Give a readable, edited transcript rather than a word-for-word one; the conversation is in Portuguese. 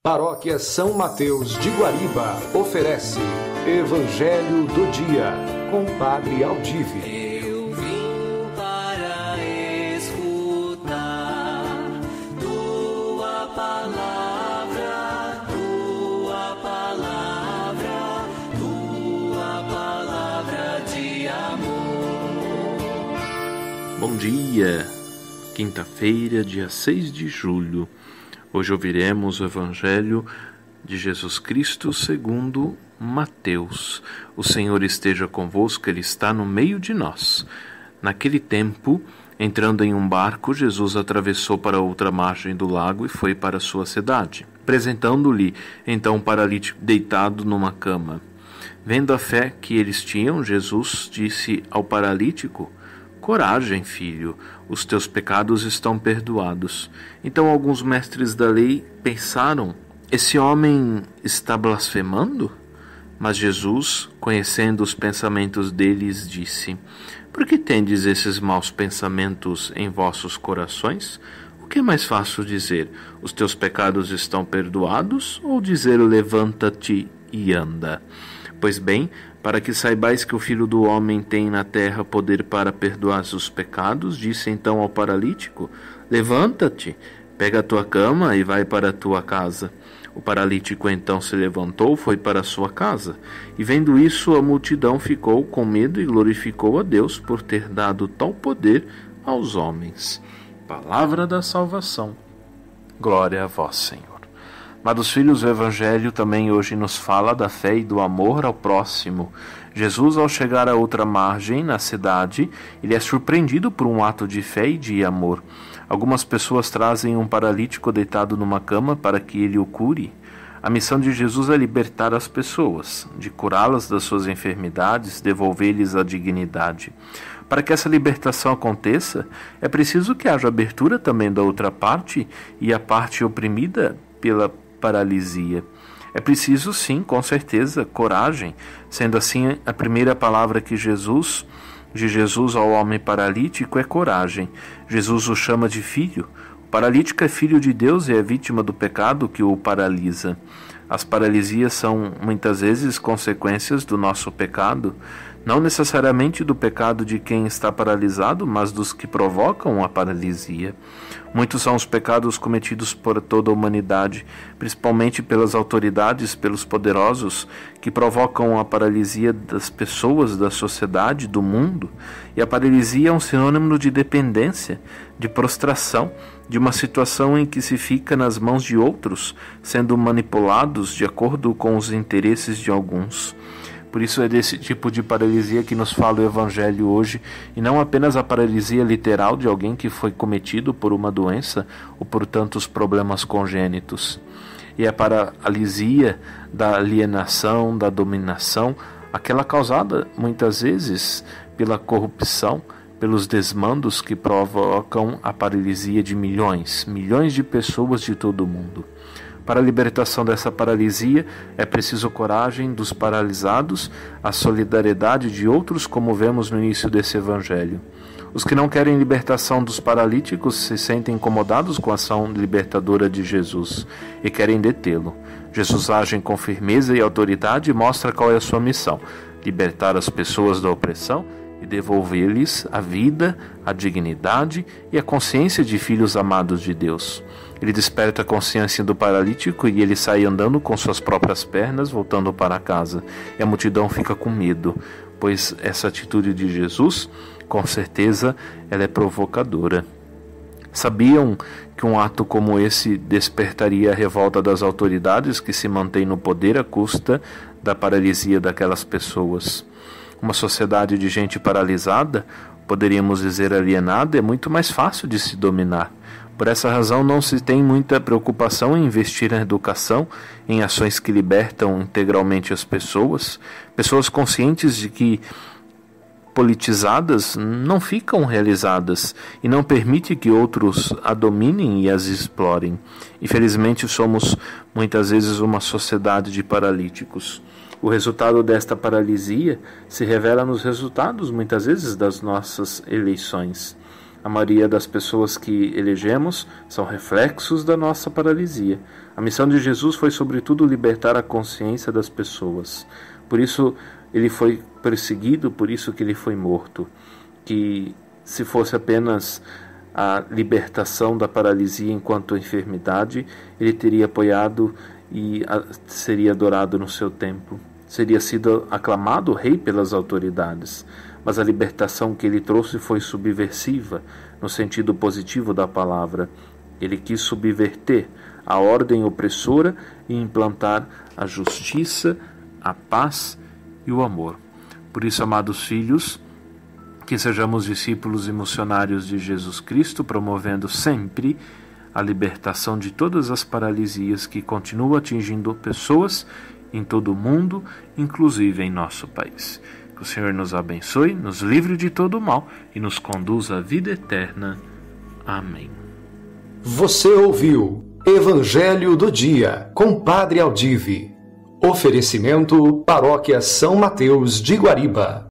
Paróquia São Mateus de Guariba oferece Evangelho do Dia com Padre Aldive. Eu vim para escutar tua palavra, tua palavra, tua palavra de amor. Bom dia, quinta-feira, dia 6 de julho. Hoje ouviremos o Evangelho de Jesus Cristo segundo Mateus. O Senhor esteja convosco, Ele está no meio de nós. Naquele tempo, entrando em um barco, Jesus atravessou para outra margem do lago e foi para sua cidade, apresentando-lhe então um paralítico deitado numa cama. Vendo a fé que eles tinham, Jesus disse ao paralítico: "Coragem, filho, os teus pecados estão perdoados." Então alguns mestres da lei pensaram: esse homem está blasfemando? Mas Jesus, conhecendo os pensamentos deles, disse: "Por que tendes esses maus pensamentos em vossos corações? O que é mais fácil dizer: os teus pecados estão perdoados, ou dizer: levanta-te e anda? Pois bem, para que saibais que o Filho do Homem tem na terra poder para perdoar os pecados, disse então ao paralítico: levanta-te, pega a tua cama e vai para a tua casa. O paralítico então se levantou, foi para a sua casa, e vendo isso a multidão ficou com medo e glorificou a Deus por ter dado tal poder aos homens. Palavra da salvação. Glória a vós, Senhor. Amados filhos, o Evangelho também hoje nos fala da fé e do amor ao próximo. Jesus, ao chegar a outra margem, na cidade, ele é surpreendido por um ato de fé e de amor. Algumas pessoas trazem um paralítico deitado numa cama para que ele o cure. A missão de Jesus é libertar as pessoas, de curá-las das suas enfermidades, devolver-lhes a dignidade. Para que essa libertação aconteça, é preciso que haja abertura também da outra parte e a parte oprimida pela paralisia. É preciso, sim, com certeza, coragem. Sendo assim, a primeira palavra de Jesus ao homem paralítico é coragem. Jesus o chama de filho. O paralítico é filho de Deus e é vítima do pecado que o paralisa. As paralisias são muitas vezes consequências do nosso pecado, não necessariamente do pecado de quem está paralisado, mas dos que provocam a paralisia. Muitos são os pecados cometidos por toda a humanidade, principalmente pelas autoridades, pelos poderosos, que provocam a paralisia das pessoas, da sociedade, do mundo. E a paralisia é um sinônimo de dependência, de prostração, de uma situação em que se fica nas mãos de outros, sendo manipulados de acordo com os interesses de alguns. Por isso é desse tipo de paralisia que nos fala o Evangelho hoje, e não apenas a paralisia literal de alguém que foi cometido por uma doença ou por tantos problemas congênitos. E a paralisia da alienação, da dominação, aquela causada muitas vezes pela corrupção, pelos desmandos que provocam a paralisia de milhões de pessoas de todo o mundo. Para a libertação dessa paralisia, é preciso coragem dos paralisados, a solidariedade de outros, como vemos no início desse Evangelho. Os que não querem libertação dos paralíticos se sentem incomodados com a ação libertadora de Jesus e querem detê-lo. Jesus age com firmeza e autoridade e mostra qual é a sua missão: libertar as pessoas da opressão e devolver-lhes a vida, a dignidade e a consciência de filhos amados de Deus. Ele desperta a consciência do paralítico e ele sai andando com suas próprias pernas, voltando para casa. E a multidão fica com medo, pois essa atitude de Jesus, com certeza, ela é provocadora. Sabiam que um ato como esse despertaria a revolta das autoridades que se mantêm no poder à custa da paralisia daquelas pessoas. Uma sociedade de gente paralisada, poderíamos dizer alienada, é muito mais fácil de se dominar. Por essa razão, não se tem muita preocupação em investir na educação, em ações que libertam integralmente as pessoas. Pessoas conscientes de que politizadas não ficam realizadas e não permite que outros a dominem e as explorem. Infelizmente, somos muitas vezes uma sociedade de paralíticos. O resultado desta paralisia se revela nos resultados, muitas vezes, das nossas eleições. A maioria das pessoas que elegemos são reflexos da nossa paralisia. A missão de Jesus foi, sobretudo, libertar a consciência das pessoas. Por isso ele foi perseguido, por isso que ele foi morto. Que se fosse apenas a libertação da paralisia enquanto enfermidade, ele teria apoiado e seria adorado no seu templo. Seria sido aclamado rei pelas autoridades. Mas a libertação que ele trouxe foi subversiva, no sentido positivo da palavra. Ele quis subverter a ordem opressora e implantar a justiça, a paz e o amor. Por isso, amados filhos, que sejamos discípulos e missionários de Jesus Cristo, promovendo sempre a libertação de todas as paralisias que continuam atingindo pessoas em todo o mundo, inclusive em nosso país. Que o Senhor nos abençoe, nos livre de todo o mal e nos conduza à vida eterna. Amém. Você ouviu Evangelho do Dia, com Padre Aldive. Oferecimento Paróquia São Mateus de Guariba.